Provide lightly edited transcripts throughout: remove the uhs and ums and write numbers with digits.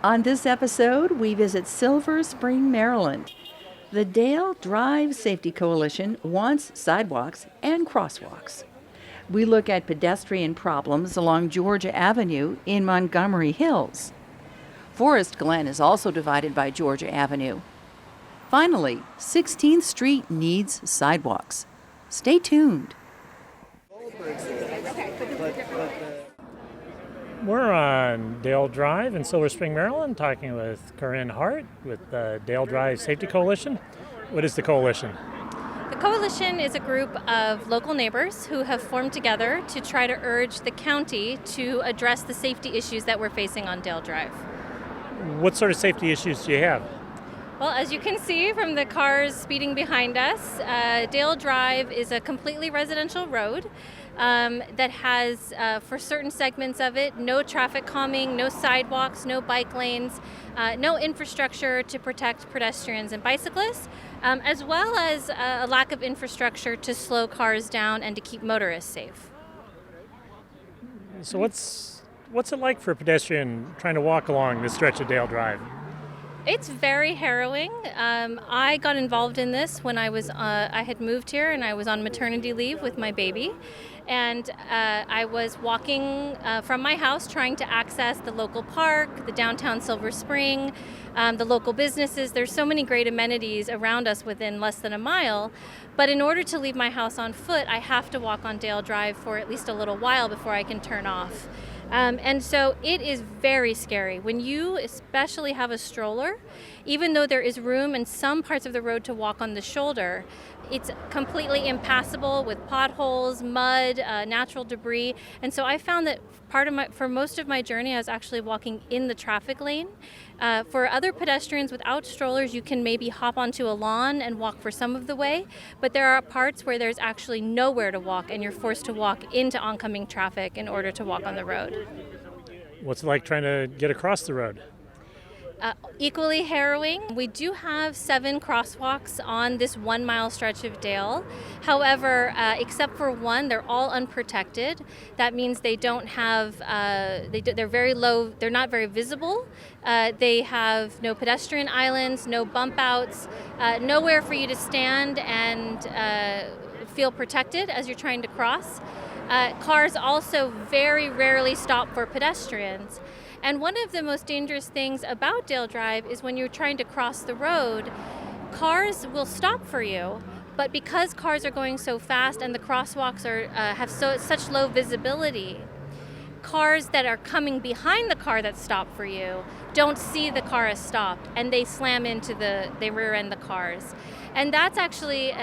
On this episode, we visit Silver Spring, Maryland. The Dale Drive Safety Coalition wants sidewalks and crosswalks. We look at pedestrian problems along Georgia Avenue in Montgomery Hills. Forest Glen is also divided by Georgia Avenue. Finally, 16th Street needs sidewalks. Stay tuned. We're on Dale Drive in Silver Spring, Maryland, talking with Corinne Hart with the Dale Drive Safety Coalition. What is the coalition? The coalition is a group of local neighbors who have formed together to try to urge the county to address the safety issues that we're facing on Dale Drive. What sort of safety issues do you have? Well, as you can see from the cars speeding behind us, Dale Drive is a completely residential road that has, for certain segments of it, no traffic calming, no sidewalks, no bike lanes, no infrastructure to protect pedestrians and bicyclists, as well as a lack of infrastructure to slow cars down and to keep motorists safe. So what's it like for a pedestrian trying to walk along this stretch of Dale Drive? It's very harrowing. I got involved in this when I had moved here and I was on maternity leave with my baby. And I was walking from my house trying to access the local park, the downtown Silver Spring, the local businesses. There's so many great amenities around us within less than a mile. But in order to leave my house on foot, I have to walk on Dale Drive for at least a little while before I can turn off. And so it is very scary. When you especially have a stroller, even though there is room in some parts of the road to walk on the shoulder, it's completely impassable with potholes, mud, natural debris. And so I found that for most of my journey, I was actually walking in the traffic lane. For other pedestrians without strollers, you can maybe hop onto a lawn and walk for some of the way, but there are parts where there's actually nowhere to walk and you're forced to walk into oncoming traffic in order to walk on the road. What's it like trying to get across the road? Equally harrowing. We do have 7 crosswalks on this 1 mile stretch of Dale. However, except for one, they're all unprotected. That means they don't have, they're very low, they're not very visible. They have no pedestrian islands, no bump outs, nowhere for you to stand and feel protected as you're trying to cross. Cars also very rarely stop for pedestrians. And one of the most dangerous things about Dale Drive is when you're trying to cross the road, cars will stop for you. But because cars are going so fast and the crosswalks have such low visibility, cars that are coming behind the car that stopped for you don't see the car has stopped, and they slam into they rear end the cars. And that's actually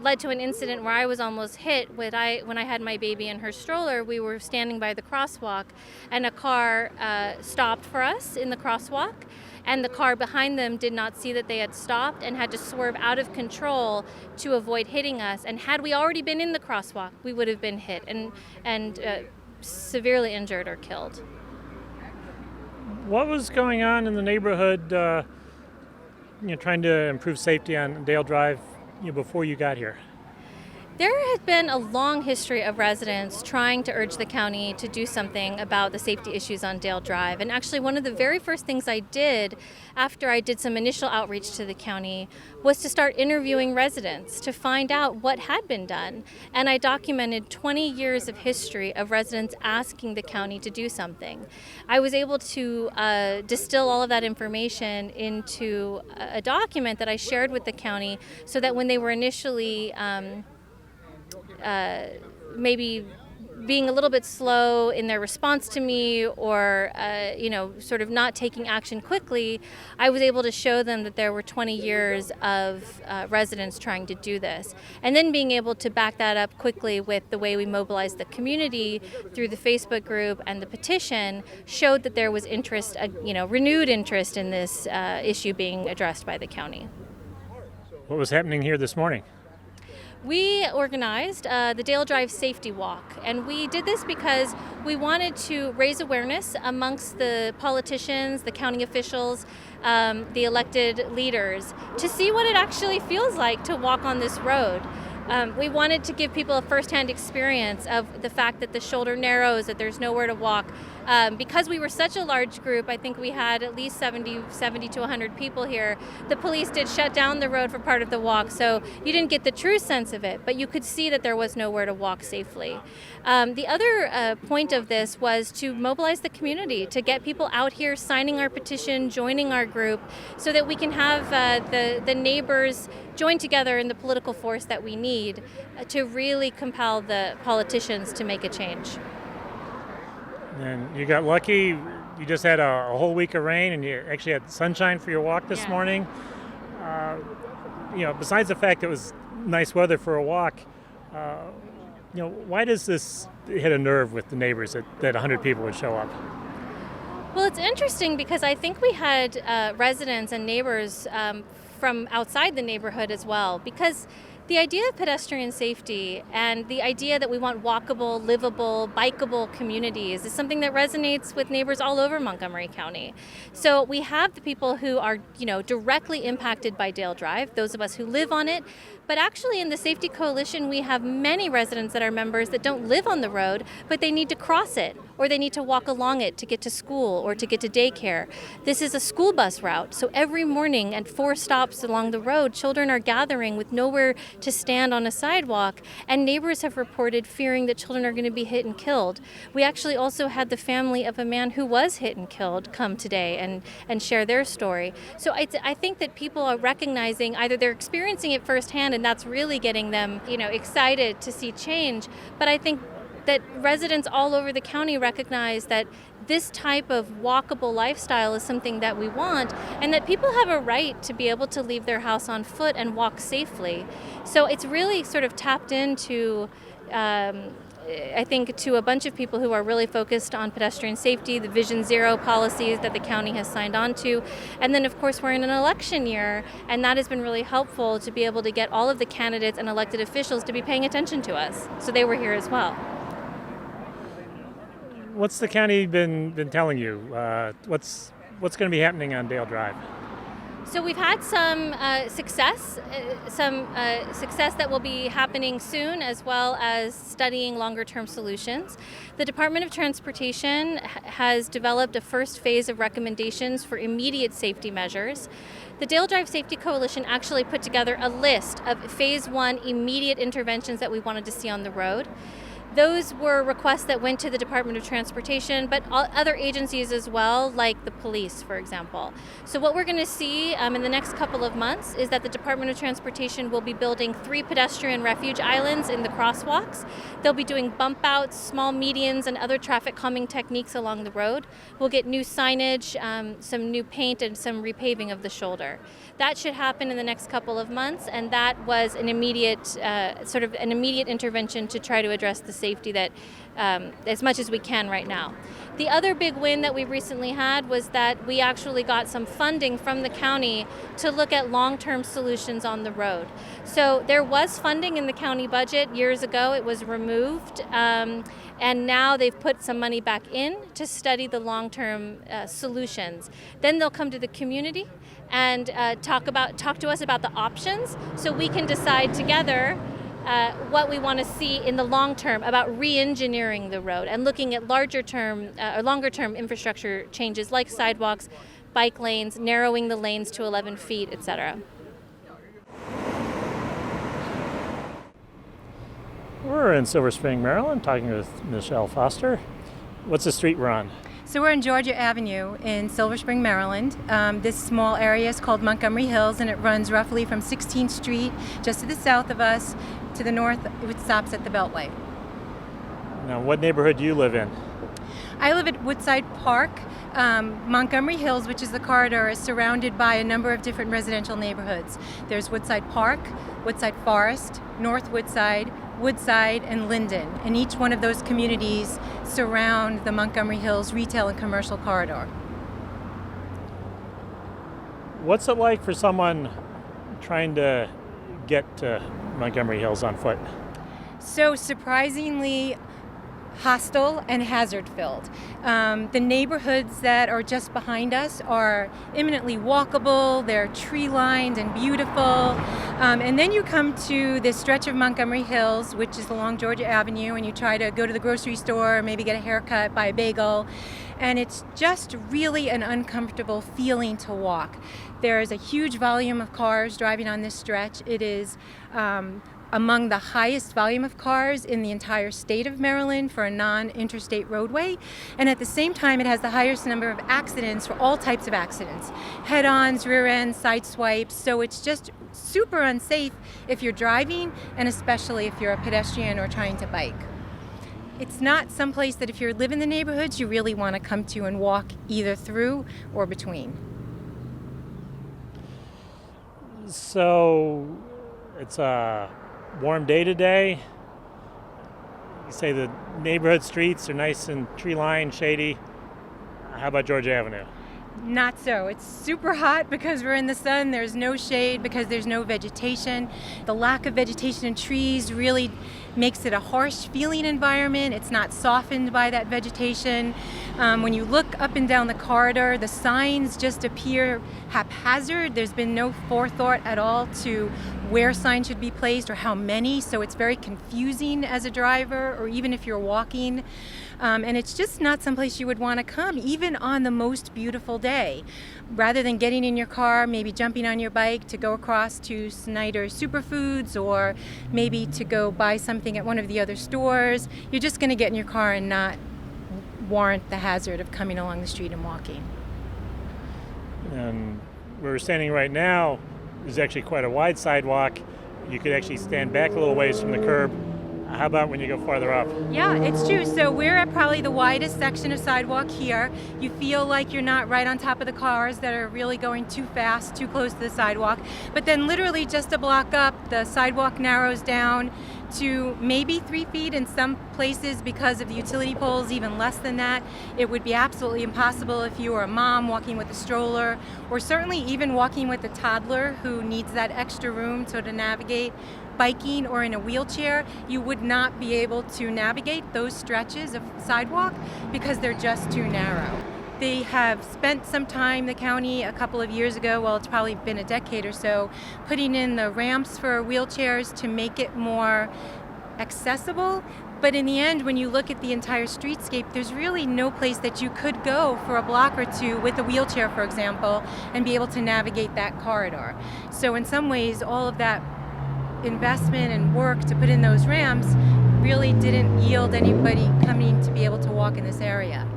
led to an incident where I was almost hit when I had my baby in her stroller. We were standing by the crosswalk and a car stopped for us in the crosswalk, and the car behind them did not see that they had stopped and had to swerve out of control to avoid hitting us. And had we already been in the crosswalk, we would have been hit and severely injured or killed. What was going on in the neighborhood, trying to improve safety on Dale Drive before you got here? There has been a long history of residents trying to urge the county to do something about the safety issues on Dale Drive. And actually, one of the very first things I did after I did some initial outreach to the county was to start interviewing residents to find out what had been done. And I documented 20 years of history of residents asking the county to do something. I was able to distill all of that information into a document that I shared with the county so that when they were initially maybe being a little bit slow in their response to me or, sort of not taking action quickly, I was able to show them that there were 20 years of residents trying to do this. And then being able to back that up quickly with the way we mobilized the community through the Facebook group and the petition showed that there was interest, renewed interest in this issue being addressed by the county. What was happening here this morning? We organized the Dale Drive Safety Walk, and we did this because we wanted to raise awareness amongst the politicians, the county officials, the elected leaders, to see what it actually feels like to walk on this road. We wanted to give people a firsthand experience of the fact that the shoulder narrows, that there's nowhere to walk, Because we were such a large group, I think we had at least 70 to 100 people here, the police did shut down the road for part of the walk, so you didn't get the true sense of it, but you could see that there was nowhere to walk safely. The other point of this was to mobilize the community, to get people out here signing our petition, joining our group, so that we can have the neighbors join together in the political force that we need to really compel the politicians to make a change. And you got lucky. You just had a whole week of rain, and you actually had sunshine for your walk this morning. Besides the fact it was nice weather for a walk, why does this hit a nerve with the neighbors that 100 people would show up? Well, it's interesting because I think we had residents and neighbors from outside the neighborhood as well, because the idea of pedestrian safety and the idea that we want walkable, livable, bikeable communities is something that resonates with neighbors all over Montgomery County. So we have the people who are, directly impacted by Dale Drive, those of us who live on it. But actually in the Safety Coalition, we have many residents that are members that don't live on the road, but they need to cross it, or they need to walk along it to get to school or to get to daycare. This is a school bus route, so every morning at 4 stops along the road, children are gathering with nowhere to stand on a sidewalk, and neighbors have reported fearing that children are going to be hit and killed. We actually also had the family of a man who was hit and killed come today and share their story. So I think that people are recognizing either they're experiencing it firsthand, and that's really getting them, excited to see change. But I think that residents all over the county recognize that this type of walkable lifestyle is something that we want, and that people have a right to be able to leave their house on foot and walk safely. So it's really sort of tapped into I think to a bunch of people who are really focused on pedestrian safety, the Vision Zero policies that the county has signed on to. And then, of course, we're in an election year, and that has been really helpful to be able to get all of the candidates and elected officials to be paying attention to us. So they were here as well. What's the county been telling you? What's going to be happening on Dale Drive? So we've had some success that will be happening soon, as well as studying longer-term solutions. The Department of Transportation has developed a first phase of recommendations for immediate safety measures. The Dale Drive Safety Coalition actually put together a list of phase 1 immediate interventions that we wanted to see on the road. Those were requests that went to the Department of Transportation, but other agencies as well, like the police, for example. So what we're going to see in the next couple of months is that the Department of Transportation will be building 3 pedestrian refuge islands in the crosswalks. They'll be doing bump outs, small medians, and other traffic calming techniques along the road. We'll get new signage, some new paint, and some repaving of the shoulder. That should happen in the next couple of months, and that was an immediate intervention to try to address the safety that as much as we can right now. The other big win that we recently had was that we actually got some funding from the county to look at long-term solutions on the road. So there was funding in the county budget years ago. It was removed, and now they've put some money back in to study the long-term solutions. Then they'll come to the community and talk to us about the options, so we can decide together what we want to see in the long term about re-engineering the road and looking at longer term infrastructure changes like sidewalks, bike lanes, narrowing the lanes to 11 feet, etc. We're in Silver Spring, Maryland, talking with Michelle Foster. What's the street we're on? So we're on Georgia Avenue in Silver Spring, Maryland. This small area is called Montgomery Hills, and it runs roughly from 16th Street, just to the south of us, to the north. It stops at the Beltway. Now, what neighborhood do you live in? I live at Woodside Park. Montgomery Hills, which is the corridor, is surrounded by a number of different residential neighborhoods. There's Woodside Park, Woodside Forest, North Woodside, Woodside, and Linden. And each one of those communities surround the Montgomery Hills retail and commercial corridor. What's it like for someone trying to get to Montgomery Hills on foot? So surprisingly, hostile and hazard-filled. The neighborhoods that are just behind us are eminently walkable, they're tree-lined and beautiful. And then you come to this stretch of Montgomery Hills, which is along Georgia Avenue, and you try to go to the grocery store, maybe get a haircut, buy a bagel, and it's just really an uncomfortable feeling to walk. There is a huge volume of cars driving on this stretch. It is among the highest volume of cars in the entire state of Maryland for a non-interstate roadway. And at the same time, it has the highest number of accidents for all types of accidents. Head-ons, rear ends, side swipes. So it's just super unsafe if you're driving, and especially if you're a pedestrian or trying to bike. It's not someplace that if you live in the neighborhoods, you really want to come to and walk either through or between. So it's a warm day today. You say the neighborhood streets are nice and tree-lined, shady. How about Georgia Avenue? Not so. It's super hot because we're in the sun. There's no shade because there's no vegetation. The lack of vegetation and trees really makes it a harsh feeling environment. It's not softened by that vegetation. When you look up and down the corridor, the signs just appear haphazard. There's been no forethought at all to where signs should be placed or how many, so it's very confusing as a driver or even if you're walking. And it's just not someplace you would want to come, even on the most beautiful day. Rather than getting in your car, maybe jumping on your bike to go across to Snyder's Superfoods or maybe to go buy something at one of the other stores, you're just going to get in your car and not warrant the hazard of coming along the street and walking. And where we're standing right now is actually quite a wide sidewalk. You could actually stand back a little ways from the curb. How about when you go farther up? Yeah, it's true. So we're at probably the widest section of sidewalk here. You feel like you're not right on top of the cars that are really going too fast, too close to the sidewalk. But then literally just a block up, the sidewalk narrows down to maybe 3 feet in some places because of the utility poles, even less than that. It would be absolutely impossible if you were a mom walking with a stroller, or certainly even walking with a toddler who needs that extra room to navigate. Biking or in a wheelchair, you would not be able to navigate those stretches of sidewalk because they're just too narrow. They have spent some time, the county, a couple of years ago, well, it's probably been a decade or so, putting in the ramps for wheelchairs to make it more accessible. But in the end, when you look at the entire streetscape, there's really no place that you could go for a block or two with a wheelchair, for example, and be able to navigate that corridor. So in some ways, all of that investment and work to put in those ramps really didn't yield anybody coming to be able to walk in this area.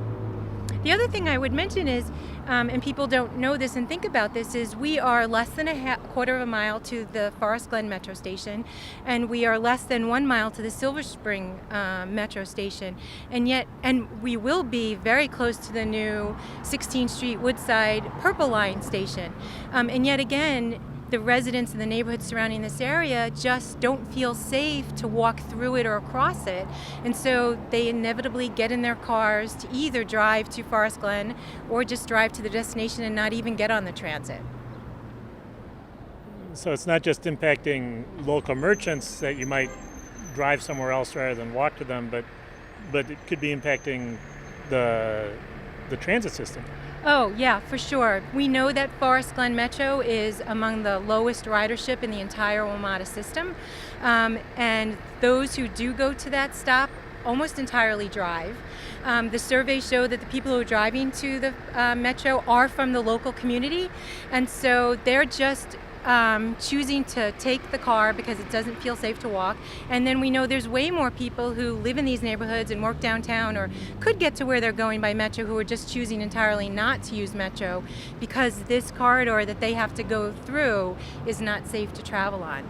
The other thing I would mention is, and people don't know this and think about this, is we are less than a quarter of a mile to the Forest Glen metro station, and we are less than 1 mile to the Silver Spring metro station, and we will be very close to the new 16th Street Woodside Purple Line station. And yet again, the residents in the neighborhood surrounding this area just don't feel safe to walk through it or across it. And so they inevitably get in their cars to either drive to Forest Glen or just drive to the destination and not even get on the transit. So it's not just impacting local merchants that you might drive somewhere else rather than walk to them, but it could be impacting the transit system. Oh, yeah, for sure. We know that Forest Glen Metro is among the lowest ridership in the entire WMATA system. And those who do go to that stop almost entirely drive. The surveys show that the people who are driving to the Metro are from the local community. And so they're just choosing to take the car because it doesn't feel safe to walk. And then we know there's way more people who live in these neighborhoods and work downtown or could get to where they're going by Metro who are just choosing entirely not to use Metro because this corridor that they have to go through is not safe to travel on.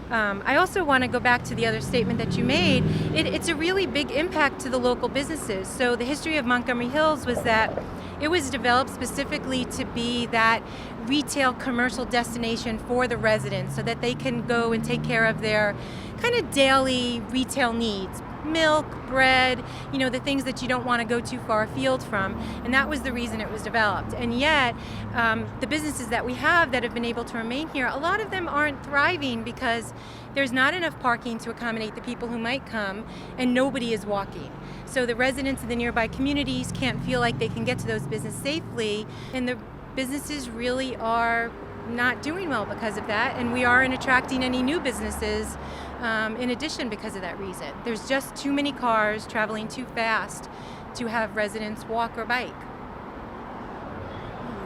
I also want to go back to the other statement that you made. It's a really big impact to the local businesses. So the history of Montgomery Hills was that it was developed specifically to be that retail commercial destination for the residents so that they can go and take care of their kind of daily retail needs. milk, bread, the things that you don't want to go too far afield from. And that was the reason it was developed. And yet, the businesses that we have that have been able to remain here, a lot of them aren't thriving because there's not enough parking to accommodate the people who might come, and nobody is walking. So the residents of the nearby communities can't feel like they can get to those businesses safely, and the businesses really are not doing well because of that, and we aren't attracting any new businesses in addition because of that reason. There's just too many cars traveling too fast to have residents walk or bike.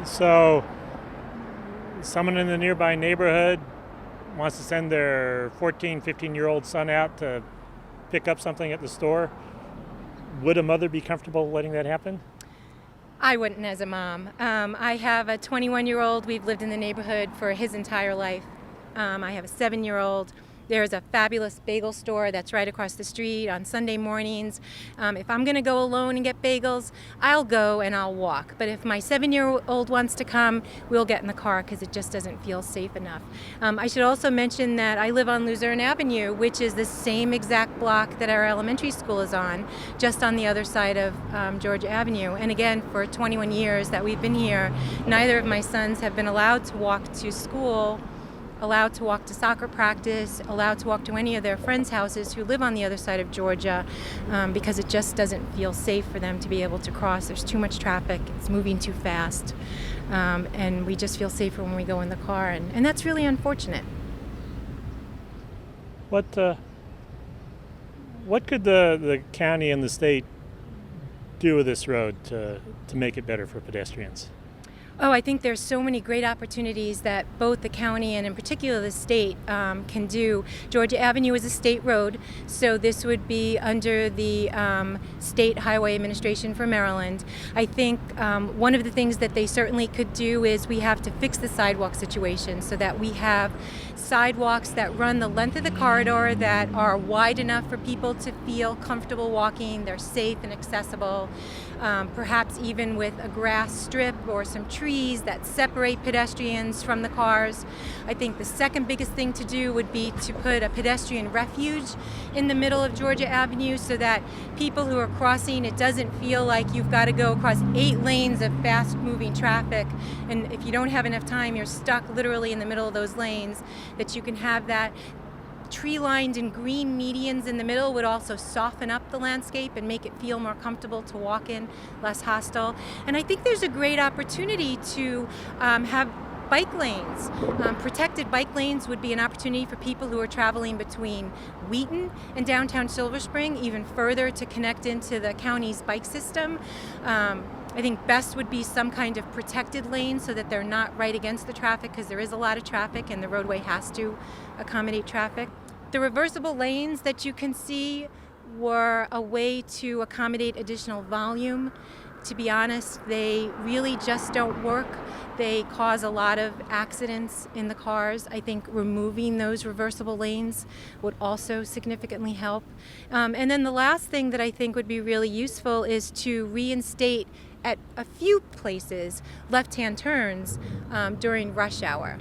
So someone in the nearby neighborhood wants to send their 14, 15-year-old son out to pick up something at the store. Would a mother be comfortable letting that happen? I wouldn't as a mom. I have a 21-year-old. We've lived in the neighborhood for his entire life. I have a 7-year-old. There's a fabulous bagel store that's right across the street on Sunday mornings. If I'm going to go alone and get bagels, I'll go and I'll walk. But if my 7-year-old wants to come, we'll get in the car because it just doesn't feel safe enough. I should also mention that I live on Luzerne Avenue, which is the same exact block that our elementary school is on, just on the other side of George Avenue. And again, for 21 years that we've been here, neither of my sons have been allowed to walk to school, allowed to walk to soccer practice, allowed to walk to any of their friends' houses who live on the other side of Georgia, because it just doesn't feel safe for them to be able to cross. There's too much traffic, it's moving too fast, and we just feel safer when we go in the car, and that's really unfortunate. What could the county and the state do with this road to make it better for pedestrians? Oh, I think there's so many great opportunities that both the county and in particular the state can do. Georgia Avenue is a state road, so this would be under the State Highway Administration for Maryland. I think one of the things that they certainly could do is we have to fix the sidewalk situation so that we have sidewalks that run the length of the corridor that are wide enough for people to feel comfortable walking, they're safe and accessible. Perhaps even with a grass strip or some trees that separate pedestrians from the cars. I think the second biggest thing to do would be to put a pedestrian refuge in the middle of Georgia Avenue so that people who are crossing, it doesn't feel like you've got to go across 8 lanes of fast-moving traffic, and if you don't have enough time, you're stuck literally in the middle of those lanes, that you can have that. Tree-lined and green medians in the middle would also soften up the landscape and make it feel more comfortable to walk in, less hostile. And I think there's a great opportunity to have bike lanes. Protected bike lanes would be an opportunity for people who are traveling between Wheaton and downtown Silver Spring, even further to connect into the county's bike system. I think best would be some kind of protected lane so that they're not right against the traffic, because there is a lot of traffic and the roadway has to accommodate traffic. The reversible lanes that you can see were a way to accommodate additional volume. To be honest, they really just don't work. They cause a lot of accidents in the cars. I think removing those reversible lanes would also significantly help. And then the last thing that I think would be really useful is to reinstate at a few places left-hand turns during rush hour.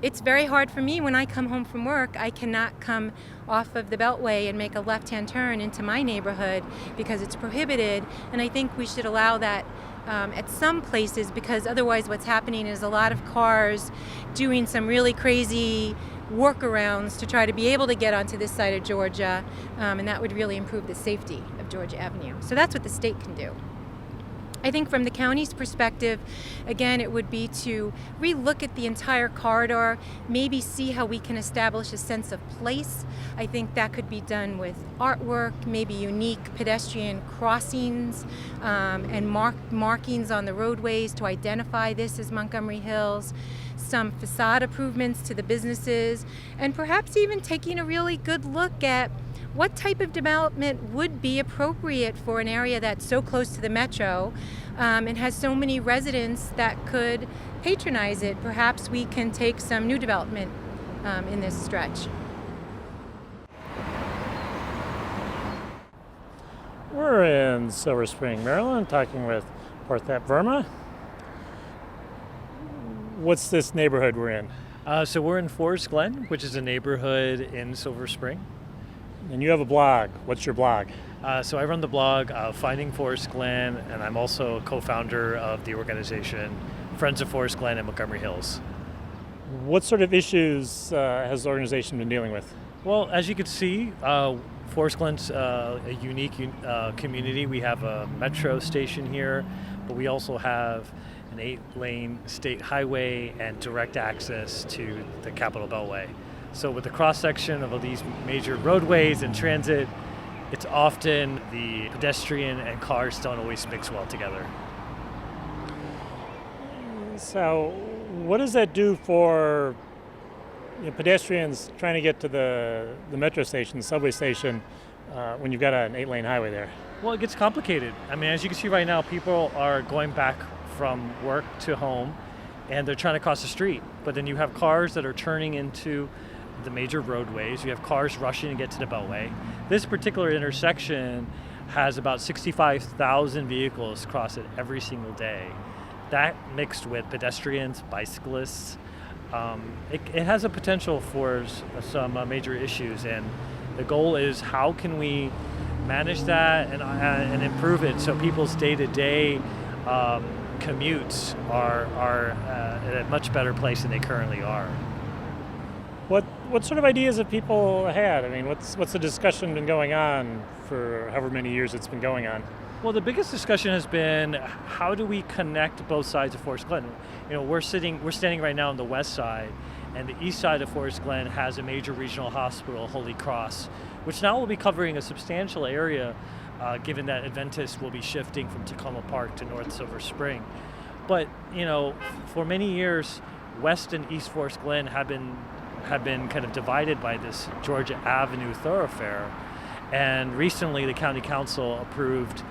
It's very hard for me when I come home from work. I cannot come off of the Beltway and make a left-hand turn into my neighborhood because it's prohibited, and I think we should allow that at some places, because otherwise what's happening is a lot of cars doing some really crazy workarounds to try to be able to get onto this side of Georgia, and that would really improve the safety of Georgia Avenue. So that's what the state can do. I think from the county's perspective, again, it would be to relook at the entire corridor, maybe see how we can establish a sense of place. I think that could be done with artwork, maybe unique pedestrian crossings, and markings on the roadways to identify this as Montgomery Hills, some facade improvements to the businesses, and perhaps even taking a really good look at what type of development would be appropriate for an area that's so close to the metro and has so many residents that could patronize it. Perhaps we can take some new development in this stretch. We're in Silver Spring, Maryland, talking with Porthap Verma. What's this neighborhood we're in? So we're in Forest Glen, which is a neighborhood in Silver Spring. And you have a blog. What's your blog? So I run the blog Finding Forest Glen, and I'm also a co-founder of the organization Friends of Forest Glen in Montgomery Hills. What sort of issues has the organization been dealing with? Well, as you can see, Forest Glen's a unique community. We have a metro station here, but we also have an 8-lane state highway and direct access to the Capitol Beltway. So with the cross-section of all these major roadways and transit, it's often the pedestrian and cars don't always mix well together. So what does that do for pedestrians trying to get to the metro station, the subway station, when you've got an 8-lane highway there? Well, it gets complicated. I mean, as you can see right now, people are going back from work to home, and they're trying to cross the street. But then you have cars that are turning into the major roadways. You have cars rushing to get to the Beltway. This particular intersection has about 65,000 vehicles cross it every single day. That mixed with pedestrians, bicyclists, it has a potential for some major issues. And the goal is, how can we manage that and improve it so people's day-to-day commutes are at a much better place than they currently are. What sort of ideas have people had? I mean, what's the discussion been going on for however many years it's been going on? Well, the biggest discussion has been, how do we connect both sides of Forest Glen? We're standing right now on the west side, and the east side of Forest Glen has a major regional hospital, Holy Cross, which now will be covering a substantial area, given that Adventists will be shifting from Tacoma Park to North Silver Spring. But for many years, West and East Forest Glen have been kind of divided by this Georgia Avenue thoroughfare. And recently the county council approved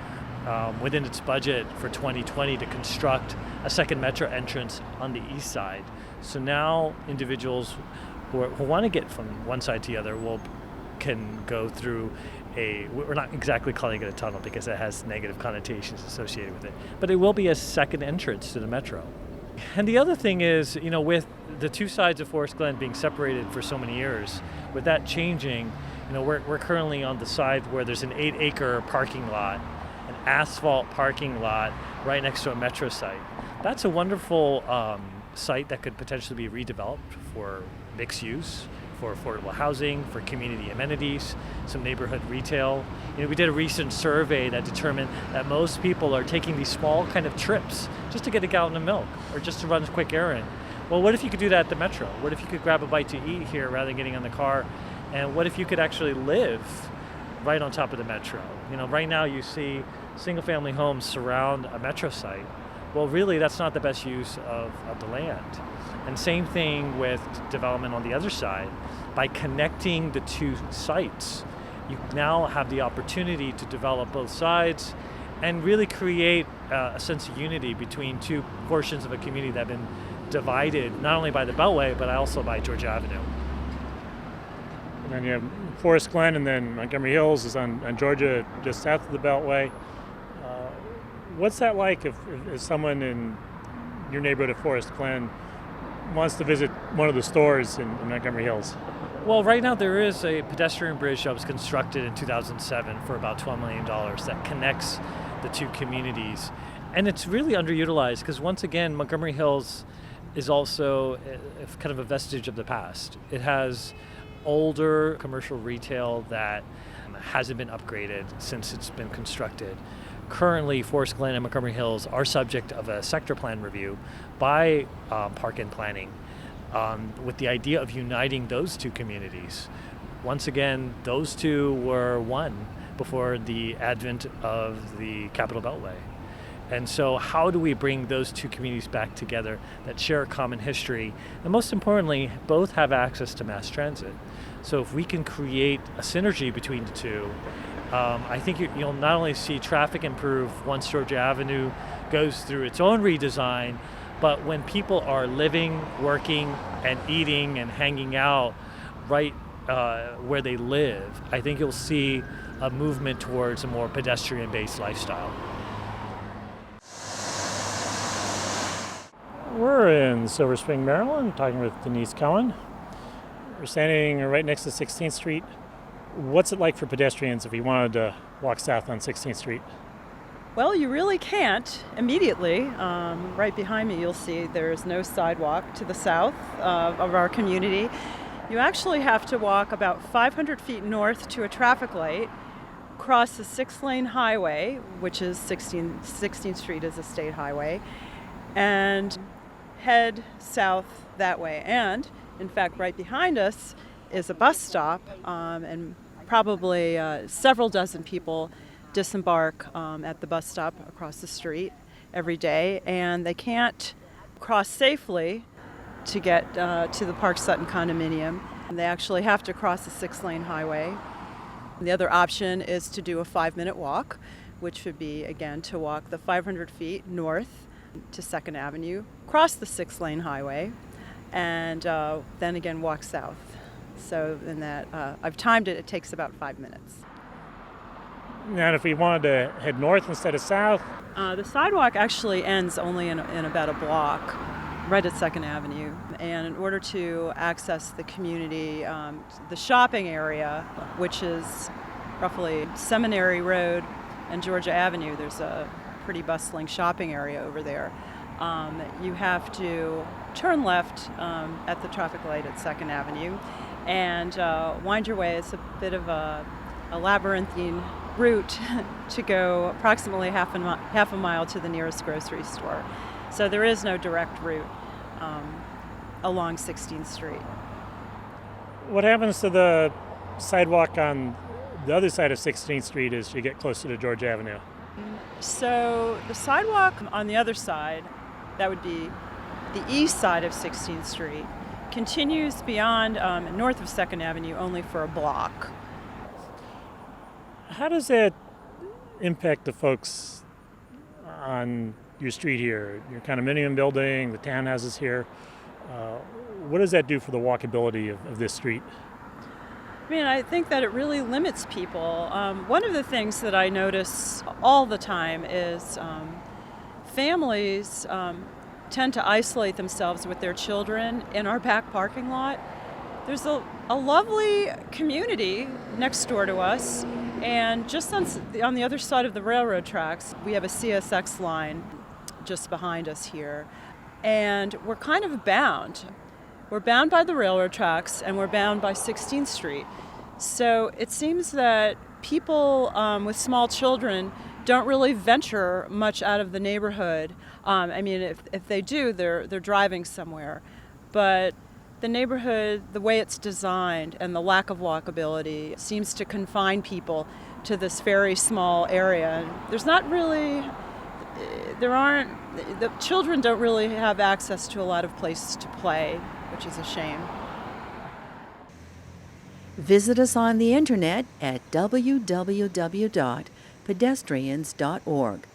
within its budget for 2020 to construct a second metro entrance on the east side. So now individuals who want to get from one side to the other can go through we're not exactly calling it a tunnel because it has negative connotations associated with it, but it will be a second entrance to the metro. And the other thing is, with the two sides of Forest Glen being separated for so many years, with that changing, we're currently on the side where there's an 8-acre parking lot, an asphalt parking lot right next to a metro site. That's a wonderful site that could potentially be redeveloped for mixed use, for affordable housing, for community amenities, some neighborhood retail. We did a recent survey that determined that most people are taking these small kind of trips just to get a gallon of milk or just to run a quick errand. Well, what if you could do that at the metro? What if you could grab a bite to eat here rather than getting on the car? And what if you could actually live right on top of the metro? Right now you see single-family homes surround a metro site. Well, really, that's not the best use of the land. And same thing with development on the other side. By connecting the two sites, you now have the opportunity to develop both sides and really create a sense of unity between two portions of a community that have been divided not only by the Beltway, but also by Georgia Avenue. And then you have Forest Glen, and then Montgomery Hills is on Georgia, just south of the Beltway. What's that like if someone in your neighborhood of Forest Glen wants to visit one of the stores in Montgomery Hills? Well, right now there is a pedestrian bridge that was constructed in 2007 for about $12 million that connects the two communities. And it's really underutilized because, once again, Montgomery Hills is also kind of a vestige of the past. It has older commercial retail that hasn't been upgraded since it's been constructed. Currently, Forest Glen and Montgomery Hills are subject of a sector plan review by Park and Planning with the idea of uniting those two communities. Once again, those two were one before the advent of the Capitol Beltway. And so how do we bring those two communities back together that share a common history, and most importantly, both have access to mass transit? So if we can create a synergy between the two, I think you'll not only see traffic improve once Georgia Avenue goes through its own redesign, but when people are living, working, and eating and hanging out right where they live, I think you'll see a movement towards a more pedestrian-based lifestyle. We're in Silver Spring, Maryland, talking with Denise Cohen. We're standing right next to 16th Street What's it like for pedestrians if you wanted to walk south on 16th Street? Well, you really can't immediately. Right behind me, you'll see there's no sidewalk to the south of our community. You actually have to walk about 500 feet north to a traffic light, cross the 6-lane highway, which is 16th Street is a state highway, and head south that way. And, in fact, right behind us is a bus stop, and probably several dozen people disembark at the bus stop across the street every day, and they can't cross safely to get to the Park Sutton condominium. They actually have to cross the 6-lane highway. The other option is to do a 5-minute walk, which would be, again, to walk the 500 feet north to 2nd Avenue, cross the 6-lane highway, and then again walk south. So in that, I've timed it, it takes about 5 minutes. And if we wanted to head north instead of south? The sidewalk actually ends only in about a block, right at 2nd Avenue. And in order to access the community, the shopping area, which is roughly Seminary Road and Georgia Avenue, there's a pretty bustling shopping area over there. You have to turn left at the traffic light at 2nd Avenue and wind your way. It's a bit of a labyrinthine route to go approximately half a mile to the nearest grocery store. So there is no direct route along 16th Street. What happens to the sidewalk on the other side of 16th Street as you get closer to Georgia Avenue? So the sidewalk on the other side, that would be the east side of 16th Street, continues beyond north of 2nd Avenue only for a block. How does that impact the folks on your street here, your condominium building, the townhouses here? What does that do for the walkability of this street? I mean, I think that it really limits people. One of the things that I notice all the time is families tend to isolate themselves with their children in our back parking lot. There's a lovely community next door to us, and just on the other side of the railroad tracks, we have a CSX line just behind us here. And we're kind of bound. We're bound by the railroad tracks, and we're bound by 16th Street. So it seems that people with small children don't really venture much out of the neighborhood. I mean, if they do, they're driving somewhere. But the neighborhood, the way it's designed and the lack of walkability seems to confine people to this very small area. There's not really, the children don't really have access to a lot of places to play, which is a shame. Visit us on the internet at www.pedestrians.org.